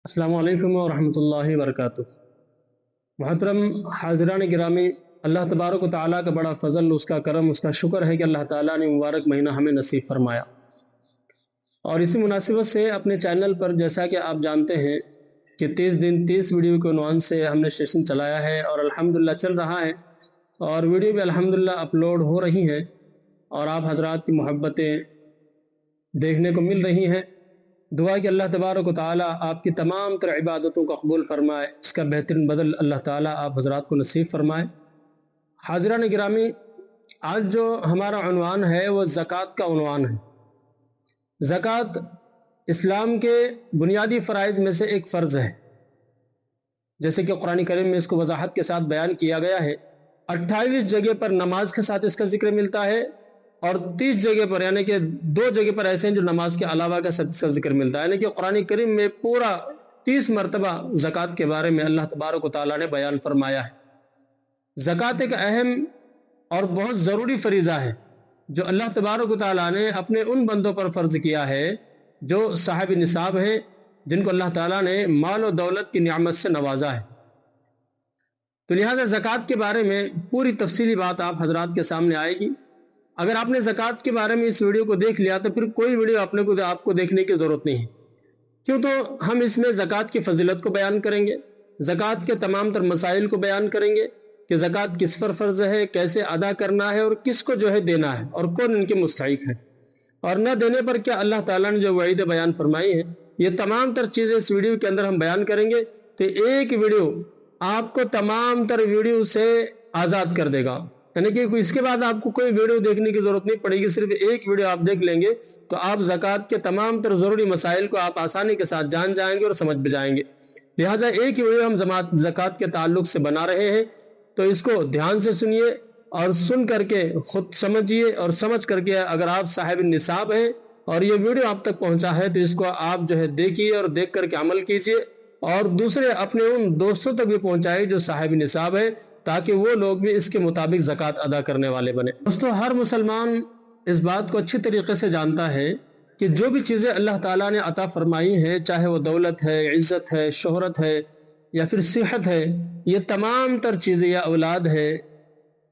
अस्सलामु अलैकुम वरहमतुल्लाहि वबरकातुह। मुहतरम हाज़िरान गिरामी, अल्लाह तबारक व तआला का बड़ा फ़ज़ल, उसका करम, उसका शुक्र है कि अल्लाह ताला ने मुबारक महीना हमें नसीब फरमाया। और इसी मुनासिबत से अपने चैनल पर, जैसा कि आप जानते हैं कि 30 दिन 30 वीडियो के उन्वान से हमने सेशन चलाया है और अल्हम्दुलिल्लाह चल रहा है और वीडियो भी अल्हम्दुलिल्लाह अपलोड हो रही हैं और आप हज़रात की मोहब्बतें देखने को मिल रही हैं। दुआ कि अल्लाह तबारक व तआला आपकी तमाम तर इबादतों को कबूल फरमाए, इसका बेहतरीन बदल अल्लाह ताला आप हज़रात को नसीब फरमाए। हाज़िरान गिरामी, आज जो हमारा उन्वान है वो ज़कात का उन्वान है। ज़कात इस्लाम के बुनियादी फ़राइज़ में से एक फ़र्ज़ है, जैसे कि कुरान करीम में इसको वजाहत के साथ बयान किया गया है। 28 जगह पर नमाज के साथ इसका जिक्र मिलता है और 30 जगह पर, यानी कि 2 जगह पर ऐसे हैं जो नमाज के अलावा का इसका जिक्र मिलता है, यानी कि कुरान करीम में पूरा 30 मरतबा ज़कात के बारे में अल्लाह तबारक व तआला ने बयान फरमाया है। ज़कात एक अहम और बहुत ज़रूरी फरीज़ा है जो अल्लाह तबारक व तआला ने अपने उन बंदों पर फ़र्ज़ किया है जो साहिब निसाब हैं, जिनको अल्लाह ताला ने माल और दौलत की नियामत से नवाजा है। तो लिहाजा ज़कात के बारे में पूरी तफसीली बात आप हजरात के सामने आएगी। अगर आपने ज़कात के बारे में इस वीडियो को देख लिया तो फिर कोई वीडियो आपको देखने की ज़रूरत नहीं है। क्यों? तो हम इसमें ज़कात की फजीलत को बयान करेंगे, ज़कात के तमाम तर मसाइल को बयान करेंगे कि ज़कात किस पर फ़र्ज़ है, कैसे अदा करना है और किसको जो है देना है और कौन इनके मुस्तहिक है, और न देने पर क्या अल्लाह ताला ने जो वईद बयान फरमाई है। ये तमाम तर चीज़ें इस वीडियो के अंदर हम बयान करेंगे। तो एक वीडियो आपको तमाम तर वीडियो से आज़ाद कर देगा, यानी कि इसके बाद आपको कोई वीडियो देखने की ज़रूरत नहीं पड़ेगी। सिर्फ एक वीडियो आप देख लेंगे तो आप ज़कात के तमाम तर ज़रूरी मसाइल को आप आसानी के साथ जान जाएंगे और समझ भी जाएंगे। लिहाजा एक ही वीडियो हम ज़कात के ताल्लुक से बना रहे हैं, तो इसको ध्यान से सुनिए और सुन करके खुद समझिए और समझ करके अगर आप साहिब निसाब हैं और ये वीडियो आप तक पहुंचा है तो इसको आप जो है देखिए और देख करके अमल कीजिए और दूसरे अपने उन दोस्तों तक भी पहुंचाइए जो साहिब निसाब है, ताकि वो लोग भी इसके मुताबिक ज़कात अदा करने वाले बने। दोस्तों, हर मुसलमान इस बात को अच्छी तरीके से जानता है कि जो भी चीज़ें अल्लाह ताला ने अता फरमाई हैं, चाहे वो दौलत है, इज़्ज़त है, शोहरत है या फिर सेहत है, ये तमाम तर चीज़ें, या औलाद है,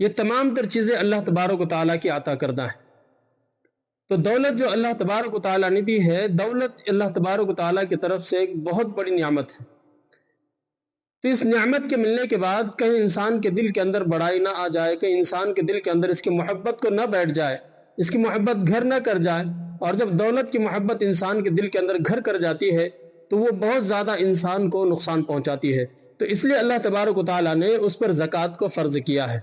ये तमाम तर चीज़ें अल्लाह तबारक व तआला की अता करदा है। तो दौलत जो अल्लाह तबारक व तआला ने दी है, दौलत अल्लाह तबारक व तआला की तरफ से एक बहुत बड़ी नियामत है। तो इस नियामत के मिलने के बाद कहीं इंसान के दिल के अंदर बड़ाई ना आ जाए, कहीं इंसान के दिल के अंदर इसकी मोहब्बत को ना बैठ जाए, इसकी मोहब्बत घर ना कर जाए। और जब दौलत की मोहब्बत इंसान के दिल के अंदर घर कर जाती है तो वो बहुत ज़्यादा इंसान को नुकसान पहुंचाती है। तो इसलिए अल्लाह तबारक व तआला ने उस पर ज़कात को फ़र्ज किया है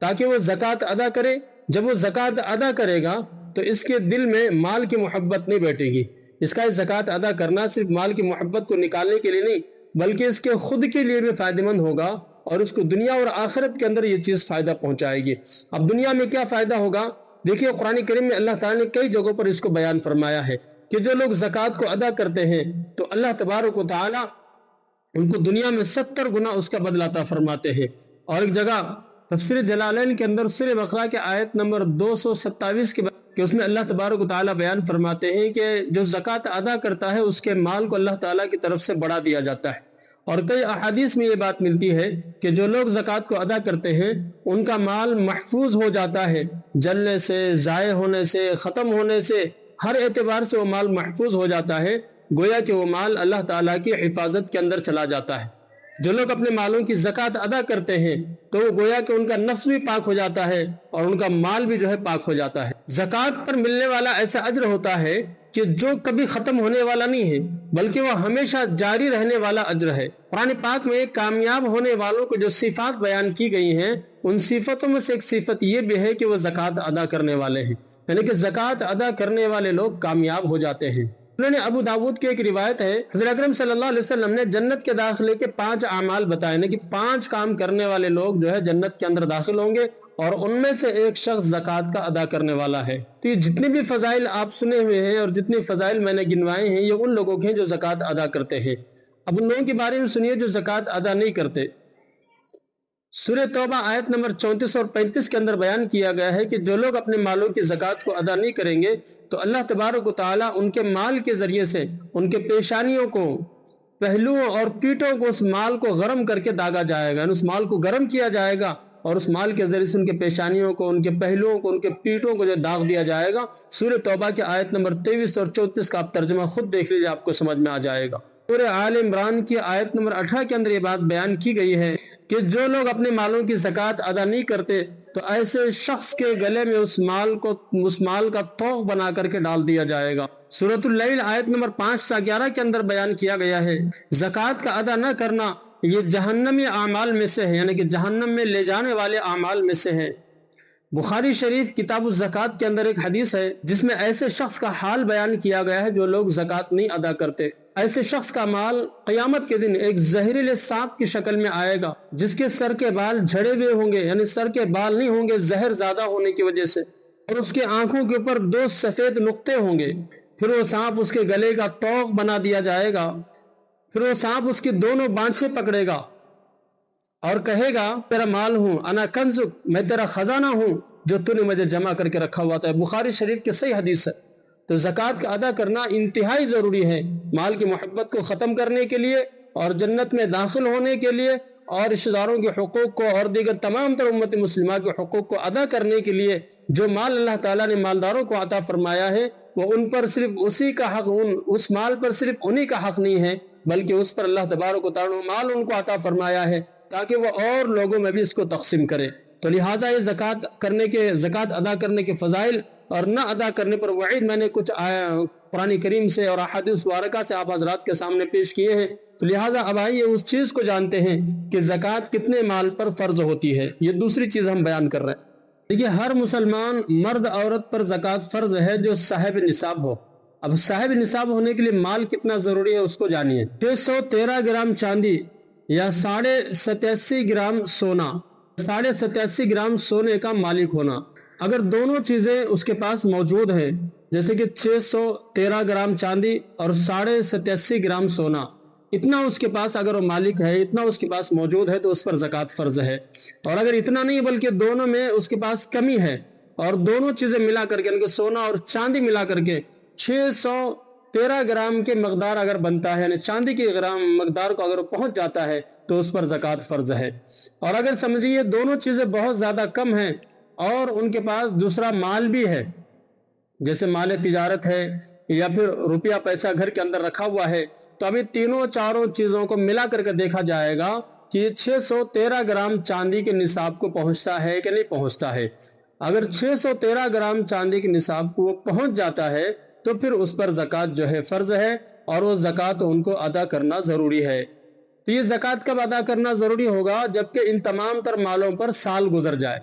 ताकि वो ज़कात अदा करे। जब वो ज़कात अदा करेगा तो इसके दिल में माल की मोहब्बत नहीं बैठेगी। इसका ज़कात अदा करना सिर्फ माल की मोहब्बत को निकालने के लिए नहीं, बल्कि इसके खुद के लिए भी फ़ायदेमंद होगा और उसको दुनिया और आखिरत के अंदर ये चीज़ फ़ायदा पहुंचाएगी। अब दुनिया में क्या फ़ायदा होगा? देखिए, कुरान करीम में अल्लाह ताला ने कई जगहों पर इसको बयान फरमाया है कि जो लोग ज़कात को अदा करते हैं तो अल्लाह तबारक व तआला उनको दुनिया में 70 गुना उसका बदला अता फरमाते हैं। और एक जगह तफसीर जलालैन के अंदर सूरह बकरा के आयत नंबर 227 के उसमें अल्लाह तबारक व तआला बयान फरमाते हैं कि जो ज़कात अदा करता है उसके माल को अल्लाह ताला की तरफ से बढ़ा दिया जाता है। और कई अहादीस में ये बात मिलती है कि जो लोग ज़कात को अदा करते हैं उनका माल महफूज हो जाता है, जलने से, ज़ाय होने से, ख़त्म होने से, हर एतबार से वो माल महफूज हो जाता है। गोया कि वो माल अल्लाह ताला की हिफाजत के अंदर चला जाता है। जो लोग अपने मालों की ज़कात अदा करते हैं तो वो गोया कि उनका नफ्स भी पाक हो जाता है और उनका माल भी जो है पाक हो जाता है। ज़कात पर मिलने वाला ऐसा अज्र होता है कि जो कभी ख़त्म होने वाला नहीं है, बल्कि वो हमेशा जारी रहने वाला अज्र है। कुरान पाक में कामयाब होने वालों को जो सिफात बयान की गई हैं, उन सिफतों में से एक सिफत ये भी है कि वो ज़कात अदा करने वाले हैं, यानी कि ज़कात अदा करने वाले लोग कामयाब हो जाते हैं। उन्होंने अबू दाऊद की एक रिवायत है, हज़रत अकरम सल्लल्लाहु अलैहि वसल्लम ने जन्नत के दाखिले के 5 आमाल बताए, कि 5 काम करने वाले लोग जो है जन्नत के अंदर दाखिल होंगे और उनमें से एक शख्स ज़कात का अदा करने वाला है। तो ये जितने भी फजाइल आप सुने हुए हैं और जितने फजाइल मैंने गिनवाए हैं, ये उन लोगों के हैं जो ज़कात अदा करते हैं। अब उन लोगों के बारे में सुनिए जो ज़कात अदा नहीं करते। सूरह तौबा आयत नंबर 34 और 35 के अंदर बयान किया गया है कि जो लोग अपने मालों की ज़कात को अदा नहीं करेंगे तो अल्लाह तबारक व तआला उनके माल के ज़रिए से उनके पेशानियों को पहलुओं और पीठों को उस माल को गर्म करके दागा जाएगा, यानी उस माल को गर्म किया जाएगा और उस माल के जरिए से उनके पेशानियों को, उनके पहलुओं को, उनके पीठों को जो दाग दिया जाएगा। सूरह तौबा के आयत नंबर 23 और 34 का आप तर्जुमा खुद देख लीजिए, आपको समझ में आ जाएगा। सूरह आल इमरान की आयत नंबर 18 के अंदर ये बात बयान की गई है कि जो लोग अपने मालों की ज़कात अदा नहीं करते तो ऐसे शख्स के गले में उस माल का तोख बना करके डाल दिया जाएगा। सूरतुल लैल आयत नंबर 5 से 11 के अंदर बयान किया गया है, ज़कात का अदा न करना ये जहन्नमी आमाल में से है, यानी कि जहन्नम में ले जाने वाले आमाल में से है। बुखारी शरीफ किताब ज़कात के अंदर एक हदीस है जिसमें ऐसे शख्स का हाल बयान किया गया है जो लोग ज़कात नहीं अदा करते। ऐसे शख्स का माल क़यामत के दिन एक जहरीले सांप की शक्ल में आएगा जिसके सर के बाल झड़े हुए होंगे, यानी सर के बाल नहीं होंगे जहर ज्यादा होने की वजह से, और उसके आंखों के ऊपर 2 सफेद नुक्ते होंगे। फिर वो सांप उसके गले का तौक बना दिया जाएगा। फिर वो सांप उसकी दोनों बाँछें पकड़ेगा और कहेगा तेरा माल हूँ, अना कंजुक, मैं तेरा खजाना हूँ जो तूने मुझे जमा करके रखा हुआ था। बुखारी शरीफ की सही हदीस है। तो ज़कात का अदा करना इंतहाई ज़रूरी है माल की मोहब्बत को ख़त्म करने के लिए और जन्नत में दाखिल होने के लिए और रिश्तेदारों के हुकूक को और दीगर तमाम तर उम्मत मुस्लिमा के हुकूक को अदा करने के लिए जो माल अल्लाह ताला ने मालदारों को अता फरमाया है वो उन पर सिर्फ उसी का हक, उस माल पर सिर्फ उन्हीं का हक नहीं है, बल्कि उस पर अल्लाह तबारक व तआला माल उनको अता फरमाया है ताकि वो और लोगों में भी इसको तकसीम करे। तो लिहाजा ये ज़कात अदा करने के फ़ज़ाइल और न अदा करने पर वईद मैंने कुछ कुरान करीम से और अहादीस वारका से आप हज़रात के सामने पेश किए हैं। तो लिहाजा अब आइए उस चीज़ को जानते हैं कि ज़कात कितने माल पर फ़र्ज होती है। ये दूसरी चीज़ हम बयान कर रहे हैं। देखिए, हर मुसलमान मर्द औरत पर ज़कात फ़र्ज है जो साहिब निसाब हो। अब साहिब निसाब होने के लिए माल कितना ज़रूरी है उसको जानिए। 613 ग्राम चांदी या 87.5 ग्राम सोना, 87.5 ग्राम सोने का मालिक होना। अगर दोनों चीज़ें उसके पास मौजूद है, जैसे कि 613 ग्राम चांदी और 87.5 ग्राम सोना, इतना उसके पास अगर वो मालिक है, इतना उसके पास मौजूद है तो उस पर ज़कात फ़र्ज है। और अगर इतना नहीं बल्कि दोनों में उसके पास कमी है और दोनों चीज़ें मिला करके, यानी सोना और चांदी मिला करके 613 ग्राम के मकदार अगर बनता है, यानी चांदी के ग्राम मकदार को अगर पहुंच जाता है तो उस पर ज़कात फ़र्ज है। और अगर समझिए दोनों चीज़ें बहुत ज़्यादा कम हैं और उनके पास दूसरा माल भी है, जैसे माल तिजारत है या फिर रुपया पैसा घर के अंदर रखा हुआ है, तो अभी तीनों चारों चीज़ों को मिला करके देखा जाएगा कि ये 613 ग्राम चांदी के निसाब को पहुंचता है कि नहीं पहुंचता है। अगर 613 ग्राम चांदी के निसाब को वो पहुंच जाता है तो फिर उस पर ज़कात जो है फ़र्ज है और वो ज़कात उनको अदा करना ज़रूरी है। तो ये ज़कात कब अदा करना ज़रूरी होगा? जबकि इन तमाम तर मालों पर साल गुजर जाए।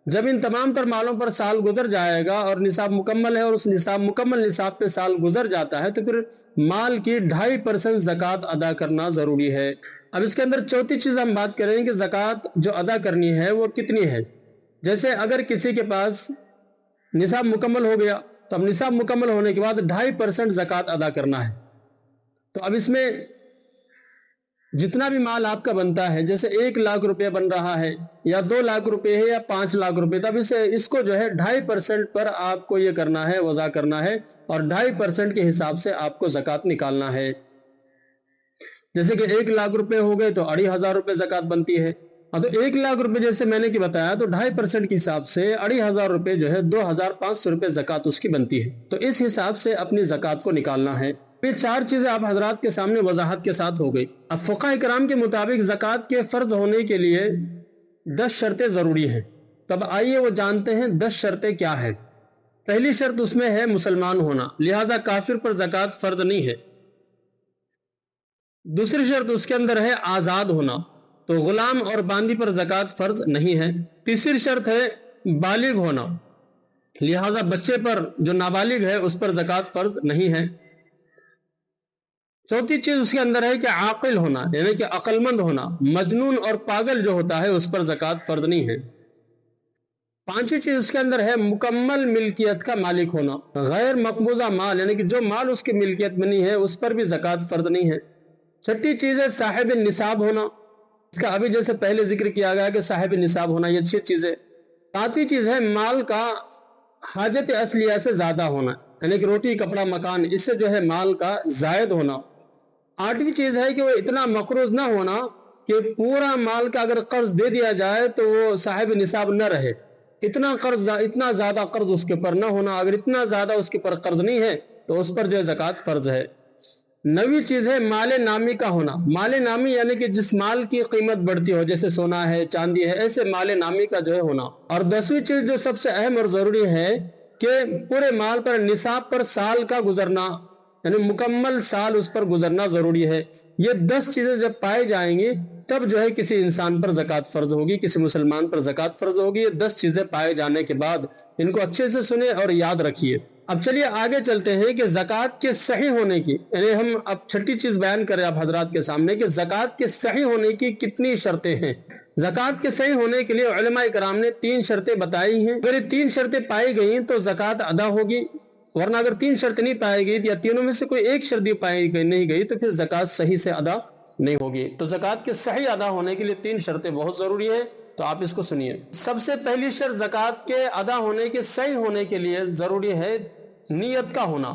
जब इन तमाम तर मालों पर साल गुजर जाएगा और निसाब मुकम्मल है और उस मुकम्मल निसाब पे साल गुजर जाता है तो फिर माल की 2.5% ज़कात अदा करना ज़रूरी है। अब इसके अंदर चौथी चीज़ हम बात करेंगे कि ज़कात जो अदा करनी है वो कितनी है। जैसे अगर किसी के पास निसाब मुकम्मल हो गया तो अब निसाब मुकम्मल होने के बाद 2.5% ज़कात अदा करना है। तो अब इसमें जितना भी माल आपका बनता है, जैसे 1 लाख रुपए बन रहा है या 2 लाख रुपए है या 5 लाख रुपए, तब इसको जो है 2.5% पर आपको ये करना है, वज़ा करना है और 2.5% के हिसाब से आपको ज़कात निकालना है। जैसे कि 1 लाख रुपए हो गए तो 2,500 रुपये ज़कात बनती है। तो 1 लाख रुपए जैसे मैंने कि बताया तो 2.5% के हिसाब से 2,500 रुपये जो है 2,500 रुपये ज़कात उसकी बनती है। तो इस हिसाब से अपनी ज़कात को निकालना है। ये 4 चीज़ें आप हजरात के सामने वजाहत के साथ हो गई। अब फ़ुक़हा इकराम के मुताबिक ज़कात के फ़र्ज होने के लिए 10 शर्तें ज़रूरी हैं। तब आइए वो जानते हैं 10 शर्तें क्या है। पहली शर्त उसमें है मुसलमान होना, लिहाजा काफिर पर ज़कात फ़र्ज नहीं है। दूसरी शर्त उसके अंदर है आज़ाद होना, तो गुलाम और बांदी पर ज़कात फ़र्ज नहीं है। तीसरी शर्त है बालिग होना, लिहाजा बच्चे पर जो नाबालिग है उस पर ज़कात फ़र्ज नहीं है। चौथी चीज उसके अंदर है कि आकिल होना, यानी कि अक्लमंद होना। मजनून और पागल जो होता है उस पर ज़कात फ़र्ज नहीं है। पांचवी चीज उसके अंदर है मुकम्मल मिल्कियत का मालिक होना। गैर मकबूजा माल, यानी कि जो माल उसकी मिल्कियत में नहीं है उस पर भी ज़कात फ़र्ज नहीं है। छठी चीज है साहिब निसाब होना, इसका अभी जैसे पहले जिक्र किया गया कि साहिब निसाब होना, ये अच्छी चीज है। सातवीं चीज है माल का हाजत असलिया से ज़्यादा होना, यानी कि रोटी कपड़ा मकान, इससे जो है माल का जायद होना। आठवीं चीज है कि वो इतना मकरूज ना होना कि पूरा माल का अगर कर्ज दे दिया जाए तो वो साहिब निसाब न रहे। इतना ज्यादा कर्ज उसके ऊपर ना होना। अगर इतना ज्यादा उसके ऊपर कर्ज नहीं है तो उस पर जो है ज़कात फर्ज है। नवी चीज है माले नामी का होना। माले नामी यानी कि जिस माल की कीमत बढ़ती हो, जैसे सोना है, चांदी है, ऐसे माले नामी का जो है होना। और 10वीं चीज जो सबसे अहम और जरूरी है कि पूरे माल पर निसाब पर साल का गुजरना, यानी मुकम्मल साल उस पर गुजरना जरूरी है। ये 10 चीजें जब पाई जाएंगी तब जो है किसी इंसान पर ज़कात फर्ज होगी, किसी मुसलमान पर ज़कात फर्ज होगी। ये 10 चीजें पाए जाने के बाद इनको अच्छे से सुने और याद रखिए। अब चलिए आगे चलते हैं कि ज़कात के सही होने की, यानी हम अब छठी चीज बयान करें आप हजरात के सामने कि ज़कात के सही होने की कितनी शर्तें हैं। ज़कात के सही होने के लिए उलमा इकराम ने 3 शर्तें बताई हैं। अगर ये 3 शर्तें पाई गई तो ज़कात अदा होगी, वरना अगर 3 शर्तें नहीं पाई गई या तीनों में से कोई एक शर्त पाई गई नहीं गई तो फिर ज़कात सही से अदा नहीं होगी। तो ज़कात के सही अदा होने के लिए 3 शर्तें बहुत जरूरी है, तो आप इसको सुनिए। सबसे पहली शर्त ज़कात के अदा होने के सही होने के लिए जरूरी है नियत का होना।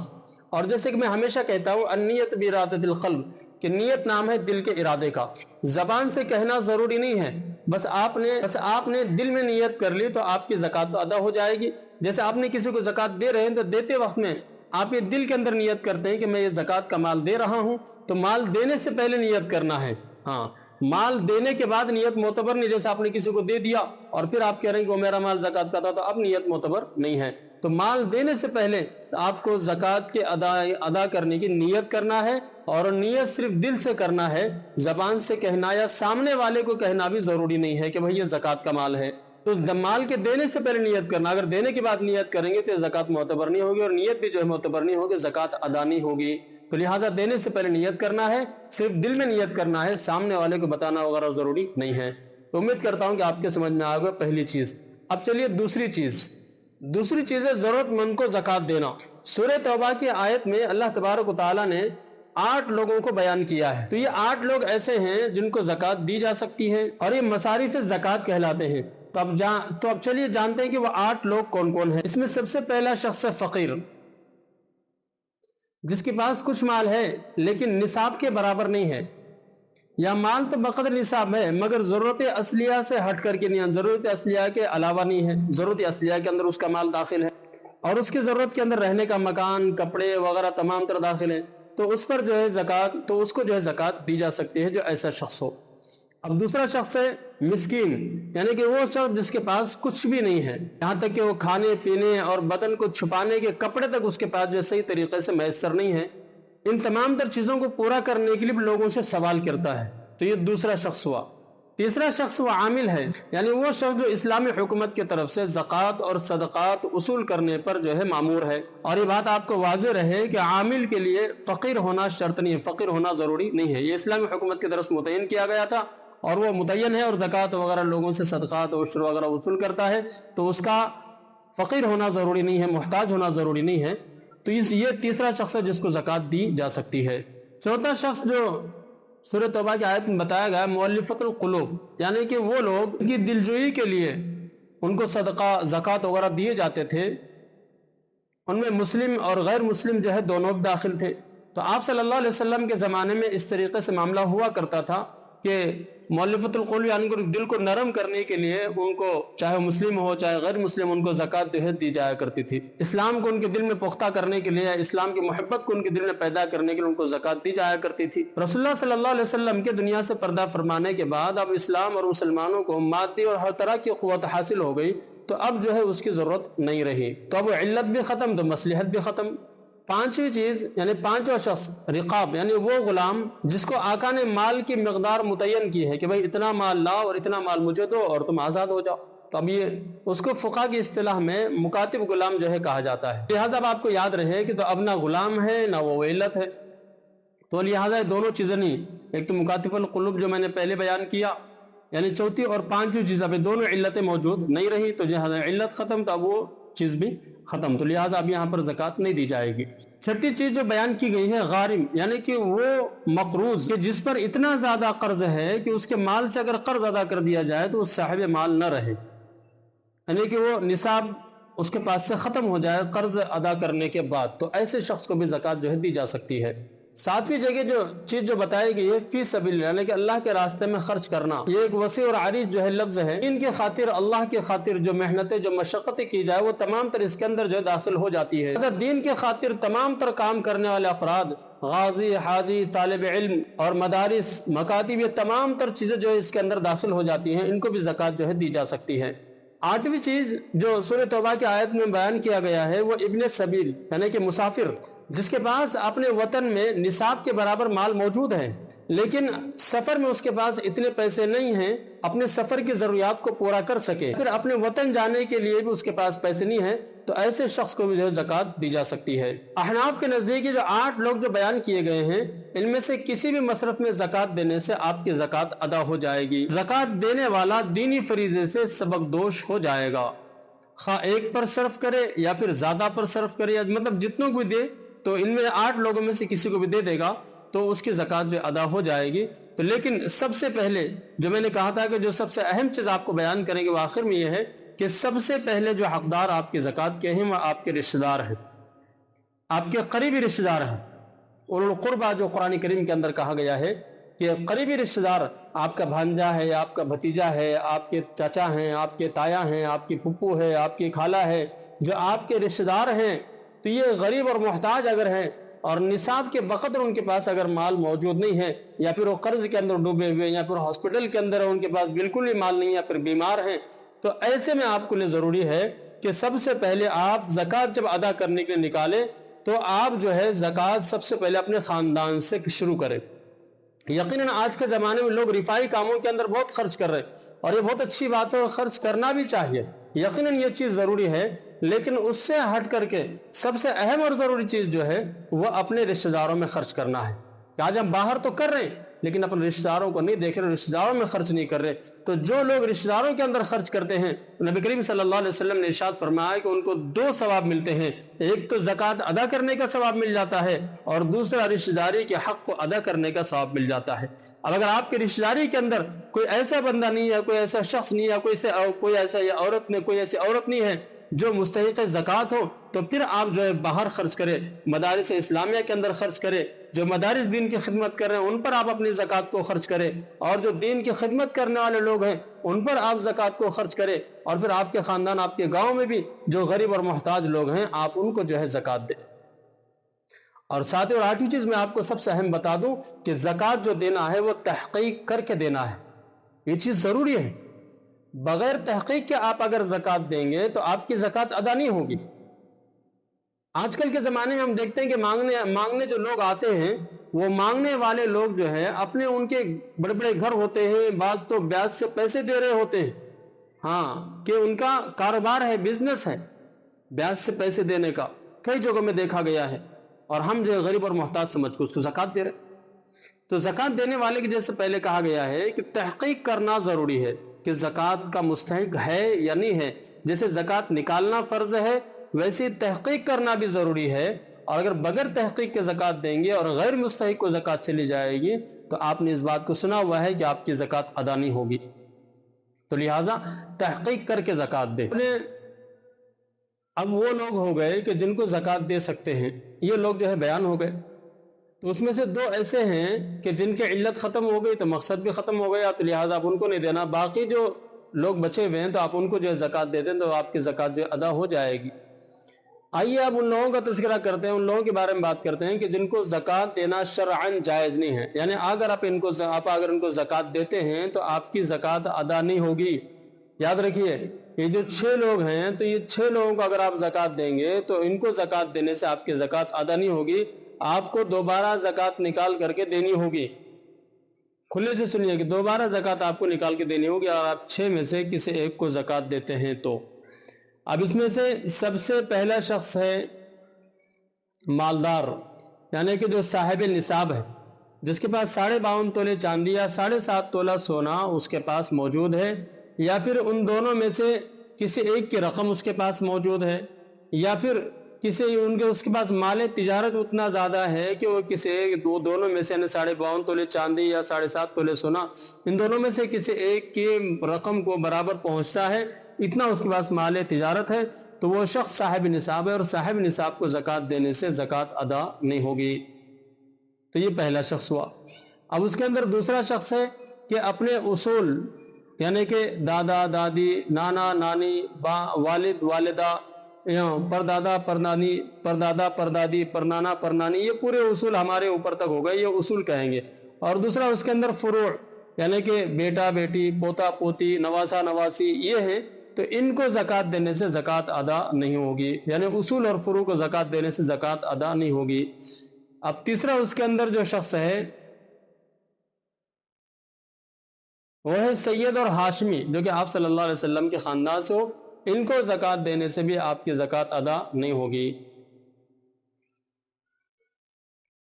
और जैसे कि मैं हमेशा कहता हूँ अन्नियत बिइरादतिल क़ल्ब, कि नियत नाम है दिल के इरादे का। जबान से कहना जरूरी नहीं है, बस आपने दिल में नियत कर ली तो आपकी ज़कात तो अदा हो जाएगी। जैसे आपने किसी को ज़कात दे रहे हैं तो देते वक्त में आप ये दिल के अंदर नियत करते हैं कि मैं ये ज़कात का माल दे रहा हूं, तो माल देने से पहले नियत करना है। हाँ, माल देने के बाद नियत मोतबर नहीं। जैसे आपने किसी को दे दिया और फिर आप कह रहे हैं कि वो मेरा माल ज़कात का था, तो अब नियत मोतबर नहीं है। तो माल देने से पहले आपको ज़कात के अदा करने की नियत करना है, और नियत सिर्फ दिल से करना है, जबान से कहना या सामने वाले को कहना भी जरूरी नहीं है कि भाई ये ज़कात का माल है। तो माल के देने से पहले नियत करना। अगर देने के बाद नियत करेंगे तो ज़कात मोतबर नहीं होगी, और नियत भी जो है मोतबर नहीं होगी, ज़कात अदा नहीं होगी। तो लिहाजा देने से पहले नियत करना है, सिर्फ दिल में नियत करना है, सामने वाले को बताना वगैरह जरूरी नहीं है। तो उम्मीद करता हूं कि आपके समझ में आ गया पहली चीज। अब चलिए दूसरी चीज है जरूरतमंद को ज़कात देना। सूरह तौबा की आयत में अल्लाह तबारक व तआला ने 8 लोगों को बयान किया है। तो ये 8 लोग ऐसे हैं जिनको ज़कात दी जा सकती है, और ये मसारिफ ज़कात कहलाते हैं। तो अब चलिए जानते हैं कि वो 8 लोग कौन कौन हैं। इसमें सबसे पहला शख्स है फकीर, जिसके पास कुछ माल है लेकिन निसाब के बराबर नहीं है, या माल तो बकदर निसाब है मगर ज़रूरत असलिया से हट करके नहीं है, ज़रूरत असलिया के अलावा नहीं है, ज़रूरत असलिया के अंदर उसका माल दाखिल है, और उसकी ज़रूरत के अंदर रहने का मकान, कपड़े वगैरह तमाम तरह दाखिल है, तो उस पर जो है ज़कात, तो उसको जो है ज़कात दी जा सकती है, जो ऐसा शख्स हो। अब दूसरा शख्स है मिस्कीन, यानी कि वो शख्स जिसके पास कुछ भी नहीं है, यहाँ तक कि वो खाने पीने और बदन को छुपाने के कपड़े तक उसके पास जो सही तरीके से मैसर नहीं है। इन तमाम तर चीज़ों को पूरा करने के लिए लोगों से सवाल करता है, तो ये दूसरा शख्स हुआ। तीसरा शख्स वो आमिल है, यानी वो शख्स जो इस्लामी हुकूमत की तरफ से ज़कात और सदक़ात उसूल करने पर जो है मामूर है। और ये बात आपको वाज़ेह रहे कि आमिल के लिए फ़कीर होना शर्त नहीं है, फ़कीर होना ज़रूरी नहीं है। ये इस्लामी हुकूमत की तरफ से मुतय्यन किया गया था, और वो मुतय्यन है, और ज़कात वगैरह लोगों से सदक़ात और उश्र वगैरह वसूल करता है, तो उसका फ़कीर होना ज़रूरी नहीं है, मुहताज होना ज़रूरी नहीं है। तो ये तीसरा शख्स है जिसको ज़कात दी जा सकती है। चौथा शख्स जो सूरह तौबा की आयत में बताया गया मुअल्लिफ़तुल क़ुलूब, यानी कि वो लोग की दिलजोई के लिए उनको सदका ज़कात वगैरह दिए जाते थे, उनमें मुस्लिम और गैर मुस्लिम जो है दोनों दाखिल थे। तो आप सल्लल्लाहु अलैहि वसल्लम के ज़माने में इस तरीके से मामला हुआ करता था कि मुअल्लिफ़तुल क़ुलूब यानी दिल को नरम करने के लिए उनको, चाहे मुस्लिम हो चाहे गैर मुस्लिम, उनको ज़कात जो है दी जाया करती थी। इस्लाम को उनके दिल में पुख्ता करने के लिए, इस्लाम की मोहब्बत को उनके दिल में पैदा करने के लिए उनको ज़कात दी जाया करती थी। रसूलुल्लाह सल्लल्लाहु अलैहि वसल्लम के दुनिया से पर्दा फरमाने के बाद अब इस्लाम और मुसलमानों को मादी और हर तरह की क़ुव्वत हासिल हो गई, तो अब जो है उसकी ज़रूरत नहीं रही, तो अब इल्लत भी ख़त्म तो मसलहत भी ख़त्म। पांचवी चीज यानी पांचवा शख्स रिकाब, यानी वो गुलाम जिसको आका ने माल की मकदार मुतय्यन की है कि भाई इतना माल लाओ और इतना माल मुझे दो और तुम आज़ाद हो जाओ। तो अब ये उसको फ़ुक़हा की इस्तिलाह में मुकातिब गुलाम जो है कहा जाता है। लिहाजा अब आपको याद रहे कि तो अब ना गुलाम है ना वो इल्लत है, तो लिहाजा दोनों चीज़ें नहीं, एक तो मुकातिबुल क़ुलूब जो मैंने पहले बयान किया, यानी चौथी और पांचवी चीज़, अब दोनों इल्लतें मौजूद नहीं रही, तो लिहाजा इल्लत ख़त्म, तो अब वो चीज़ भी ख़त्म, तो लिहाजा अब यहाँ पर ज़कात नहीं दी जाएगी। छठी चीज़ जो बयान की गई है गारिम, यानी कि वो मकरूज कि जिस पर इतना ज़्यादा कर्ज है कि उसके माल से अगर कर्ज अदा कर दिया जाए तो उस साहिब माल न रहे, यानी कि वो निसाब उसके पास से ख़त्म हो जाए कर्ज अदा करने के बाद, तो ऐसे शख्स को भी ज़कात जो है दी जा सकती है। सातवीं जगह जो चीज जो बताई गई है फी सबील, यानी कि अल्लाह के रास्ते में खर्च करना, ये एक वसी और आरिज जो है लफ्ज है। इनके खातिर, अल्लाह के खातिर जो मेहनतें, जो मशक्क़तें की जाए वो तमाम तर इसके अंदर जो दाखिल हो जाती है। अगर दीन के खातिर तमाम तर काम करने वाले अफराद, गाजी, हाजी, तालिब इल्म और मदारिस, मकातिब, ये तमाम तर चीज़ें जो है इसके अंदर दाखिल हो जाती हैं, इनको भी ज़कात जो है दी जा सकती है। आठवीं चीज़ जो सूरह तौबा की आयत में बयान किया गया है वो इब्ने सबील, यानी कि मुसाफिर, जिसके पास अपने वतन में निसाब के बराबर माल मौजूद है लेकिन सफ़र में उसके पास इतने पैसे नहीं हैं अपने सफ़र की ज़रूरियात को पूरा कर सके, फिर अपने वतन जाने के लिए भी उसके पास पैसे नहीं है, तो ऐसे शख्स को भी जो है ज़कात दी जा सकती है। अहनाफ के नज़दीक जो 8 लोग जो बयान किए गए हैं, इनमें से किसी भी मसरफ में ज़कात देने से आपकी ज़कात अदा हो जाएगी। ज़कात देने वाला दीनी फरीज़े से सबकदोश हो जाएगा, खा एक पर सर्फ करे या फिर ज़्यादा पर सर्फ करे, या मतलब जितनों को दे, तो इनमें 8 लोगों में से किसी को भी दे देगा तो उसकी ज़कात जो अदा हो जाएगी। तो लेकिन सबसे पहले जो मैंने कहा था कि जो सबसे अहम चीज़ आपको बयान करेंगे वो आखिर में यह है कि सबसे पहले जो हकदार आपकी ज़कात के हैं वो आपके रिश्तेदार हैं, आपके करीबी रिश्तेदार हैं। उल कुर्बा जो कुरान करीम के अंदर कहा गया है कि करीबी रिश्तेदार आपका भांजा है, आपका भतीजा है, आपके चाचा हैं, आपके ताया हैं, आपकी पुप्पू है, आपकी खाला है, जो आपके रिश्तेदार हैं, तो ये गरीब और मोहताज अगर हैं और निसाब के बकदर उनके पास अगर माल मौजूद नहीं है, या फिर वो कर्ज के अंदर डूबे हुए, या फिर हॉस्पिटल के अंदर उनके पास बिल्कुल भी माल नहीं है, या फिर बीमार हैं, तो ऐसे में आपके लिए ज़रूरी है कि सबसे पहले आप ज़कात जब अदा करने के लिए निकालें तो आप जो है ज़कात सबसे पहले अपने ख़ानदान से शुरू करें। यकीनन आज के ज़माने में लोग रिफाई कामों के अंदर बहुत खर्च कर रहे हैं और ये बहुत अच्छी बात है और खर्च करना भी चाहिए, यकीनन ये चीज़ ज़रूरी है, लेकिन उससे हट करके सबसे अहम और ज़रूरी चीज़ जो है वह अपने रिश्तेदारों में खर्च करना है। आज हम बाहर तो कर रहे हैं लेकिन अपने रिश्तेदारों को नहीं देख रहे, रिश्तेदारों में खर्च नहीं कर रहे। तो जो लोग रिश्तेदारों के अंदर खर्च करते हैं, नबी करीम सल्लल्लाहु अलैहि वसल्लम ने इरशाद फरमाया कि उनको 2 सवाब मिलते हैं, एक तो ज़कात अदा करने का सवाब मिल जाता है और दूसरा रिश्तेदारी के हक़ को अदा करने का सवाब मिल जाता है। अब अगर आपकी रिश्तेदारी के अंदर कोई ऐसा बंदा नहीं है, कोई ऐसा शख्स नहीं है, कोई ऐसा औरत नहीं, कोई ऐसी औरत नहीं है जो मुस्तहिक़ ज़कात हो, तो फिर आप जो है बाहर खर्च करें, मदारिस इस्लामिया के अंदर खर्च करें, जो मदारिस दीन की खिदमत कर रहे हैं उन पर आप अपनी ज़कात को खर्च करें, और जो दीन की खिदमत करने वाले लोग हैं उन पर आप ज़कात को खर्च करें, और फिर आपके ख़ानदान, आपके गाँव में भी जो गरीब और मोहताज लोग हैं आप उनको जो है ज़कात दें। और साथ ही और 8वीं चीज़ मैं आपको सबसे अहम बता दूं कि ज़कात जो देना है वो तहक़ीक़ करके देना है, ये चीज़ ज़रूरी है। बगैर तहक़ीक़ के आप अगर ज़कात देंगे तो आपकी ज़कात अदा नहीं होगी। आजकल के ज़माने में हम देखते हैं कि मांगने जो लोग आते हैं, वो मांगने वाले लोग जो है अपने उनके बड़े बड़े घर होते हैं, बाज़ तो ब्याज से पैसे दे रहे होते हैं, हाँ, कि उनका कारोबार है, बिजनेस है ब्याज से पैसे देने का, कई जगहों में देखा गया है, और हम जो गरीब और मोहताज समझ कर उसको ज़कात दे रहे। तो ज़कात देने वाले की जैसे पहले कहा गया है कि तहक़ीक़ करना ज़रूरी है कि ज़कात का मुस्तहिक़ है या नहीं है। जैसे ज़कात निकालना फ़र्ज़ है वैसे तहक़ीक़ करना भी ज़रूरी है, और अगर बगैर तहक़ीक़ के ज़कात देंगे और गैर मुस्तहिक़ को ज़कात चली जाएगी तो आपने इस बात को सुना हुआ है कि आपकी ज़कात अदा नहीं होगी। तो लिहाजा तहक़ीक़ करके ज़कात दे। अब वो लोग हो गए कि जिनको ज़कात दे सकते हैं, ये लोग जो है बयान हो गए, तो उसमें से 2 ऐसे हैं कि जिनकी इल्लत ख़त्म हो गई तो मकसद भी ख़त्म हो गया, तो लिहाजा आप उनको नहीं देना। बाकी जो लोग बचे हुए हैं तो आप उनको जो है ज़कात दे दें तो आपकी ज़कात जो अदा हो जाएगी। आइए अब उन लोगों का तज़किरा करते हैं, उन लोगों के बारे में बात करते हैं कि जिनको ज़कात देना शरअन जायज़ नहीं है, यानी अगर आप अगर इनको ज़कात देते हैं तो आपकी ज़कात अदा नहीं होगी। याद रखिए, ये जो 6 लोग हैं तो ये 6 लोगों को अगर आप ज़कात देंगे तो इनको ज़कात देने से आपकी ज़कात अदा नहीं होगी, आपको दोबारा ज़कात निकाल करके देनी होगी। खुले से सुनिए कि दोबारा ज़कात आपको निकाल के देनी होगी और आप 6 में से किसी एक को ज़कात देते हैं तो। अब इसमें से सबसे पहला शख्स है मालदार, यानी कि जो साहिब निसाब है, जिसके पास 52.5 तोले चांदी या 7.5 तोला सोना उसके पास मौजूद है, या फिर उन दोनों में से किसी एक की रकम उसके पास मौजूद है, या फिर उसके पास माल तिजारत उतना ज़्यादा है कि वो किसी एक दोनों में से 52.5 तोले चांदी या 7.5 तोले सोना, इन दोनों में से किसी एक की रकम को बराबर पहुंचता है, इतना उसके पास माल तिजारत है, तो वो शख्स साहिब निसाब है और साहिब निसाब को ज़कात देने से ज़कात अदा नहीं होगी। تو یہ پہلا شخص ہوا۔ اب اس کے اندر دوسرا شخص ہے کہ اپنے اصول یعنی کہ دادا دادی، نانا نانی، والد والدہ، پردادا پردانی، پردادا پردادی، پرنانا پرنانی، یہ پورے اصول ہمارے اوپر تک ہو گئے، یہ اصول کہیں گے۔ اور دوسرا اس کے اندر فروع یعنی کہ بیٹا بیٹی، پوتا پوتی، نواسا نواسی، یہ ہیں، تو ان کو زکوٰۃ دینے سے زکوٰۃ ادا نہیں ہوگی، یعنی اصول اور فروع کو زکوٰۃ دینے سے زکوٰۃ ادا نہیں ہوگی۔ اب تیسرا اس کے اندر جو شخص ہے وہ ہے سید اور ہاشمی، جو کہ آپ صلی اللہ علیہ وسلم کے خاندان سے ہو، ان کو زکوٰۃ دینے سے بھی آپ کی زکوٰۃ ادا نہیں ہوگی۔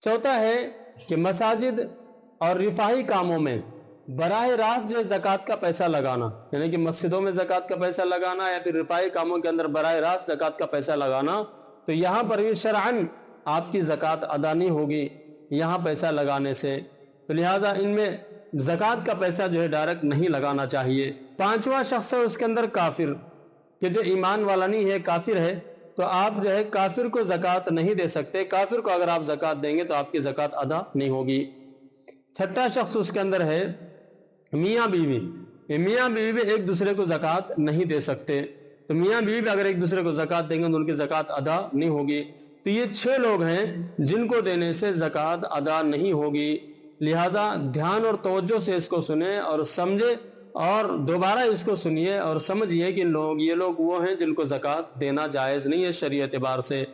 چوتھا ہے کہ مساجد اور رفاہی کاموں میں براہ راست جو زکوٰۃ کا پیسہ لگانا، یعنی کہ مسجدوں میں زکوٰۃ کا پیسہ لگانا یا پھر رفاہی کاموں کے اندر براہ راست زکوٰۃ کا پیسہ لگانا، تو یہاں پر بھی شرعاً آپ کی زکوٰۃ ادا نہیں ہوگی یہاں پیسہ لگانے سے، تو لہٰذا ان میں زکوٰۃ کا پیسہ جو ہے ڈائریکٹ نہیں لگانا چاہیے۔ پانچواں شخص ہے اس کے اندر کافر، کہ جو ایمان والا نہیں ہے، کافر ہے، تو آپ جو ہے کافر کو زکوٰۃ نہیں دے سکتے، کافر کو اگر آپ زکوٰۃ دیں گے تو آپ کی زکوٰۃ ادا نہیں ہوگی۔ چھٹا شخص اس کے اندر ہے میاں بیوی، میاں بیوی بھی ایک دوسرے کو زکوٰۃ نہیں دے سکتے، تو میاں بیوی بھی اگر ایک دوسرے کو زکوٰۃ دیں گے تو ان کی زکوٰۃ ادا نہیں ہوگی۔ تو یہ 6 لوگ ہیں جن کو دینے سے زکوٰۃ ادا نہیں ہوگی، لہٰذا دھیان اور توجہ سے اس کو سنیں اور سمجھے، اور دوبارہ اس کو سنیے اور سمجھیے کہ یہ لوگ وہ ہیں جن کو زکوٰۃ دینا جائز نہیں ہے شرعی اعتبار سے۔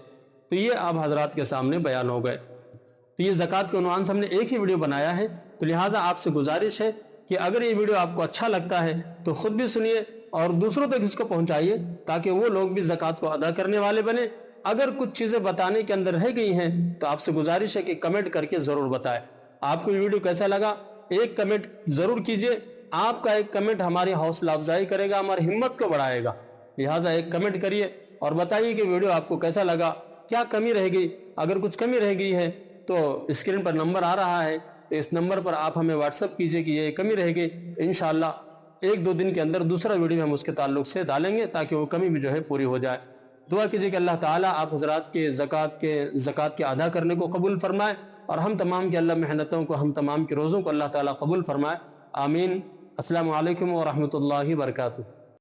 تو یہ آپ حضرات کے سامنے بیان ہو گئے۔ تو یہ زکوٰۃ کے عنوان سے ہم نے ایک ہی ویڈیو بنایا ہے، تو لہٰذا آپ سے گزارش ہے کہ اگر یہ ویڈیو آپ کو اچھا لگتا ہے تو خود بھی سنیے اور دوسروں تک اس کو پہنچائیے تاکہ وہ لوگ بھی زکوٰۃ کو ادا کرنے والے بنیں۔ اگر کچھ چیزیں بتانے کے اندر رہ گئی ہیں تو آپ سے گزارش ہے کہ کمنٹ کر کے ضرور بتائیں آپ کو یہ ویڈیو کیسا لگا، ایک کمنٹ ضرور کیجئے، آپ کا ایک کمنٹ ہماری حوصلہ افزائی کرے گا، ہماری ہمت کو بڑھائے گا، لہٰذا ایک کمنٹ کریے اور بتائیے کہ ویڈیو آپ کو کیسا لگا، کیا کمی رہ گئی۔ اگر کچھ کمی رہ گئی ہے تو اسکرین پر نمبر آ رہا ہے، تو اس نمبر پر آپ ہمیں واٹس ایپ کیجئے کہ یہ کمی رہ گئی، انشاءاللہ 1-2 دن کے اندر دوسرا ویڈیو ہم اس کے تعلق سے ڈالیں گے تاکہ وہ کمی بھی جو ہے پوری ہو جائے۔ دعا کیجئے کہ اللہ تعالیٰ آپ حضرات کے زکوٰۃ کے ادا کرنے کو قبول فرمائے، اور ہم تمام کی اللہ محنتوں کو، ہم تمام کے روزوں کو اللہ تعالیٰ قبول فرمائے، آمین۔ السلام علیکم ورحمۃ اللہ وبرکاتہ۔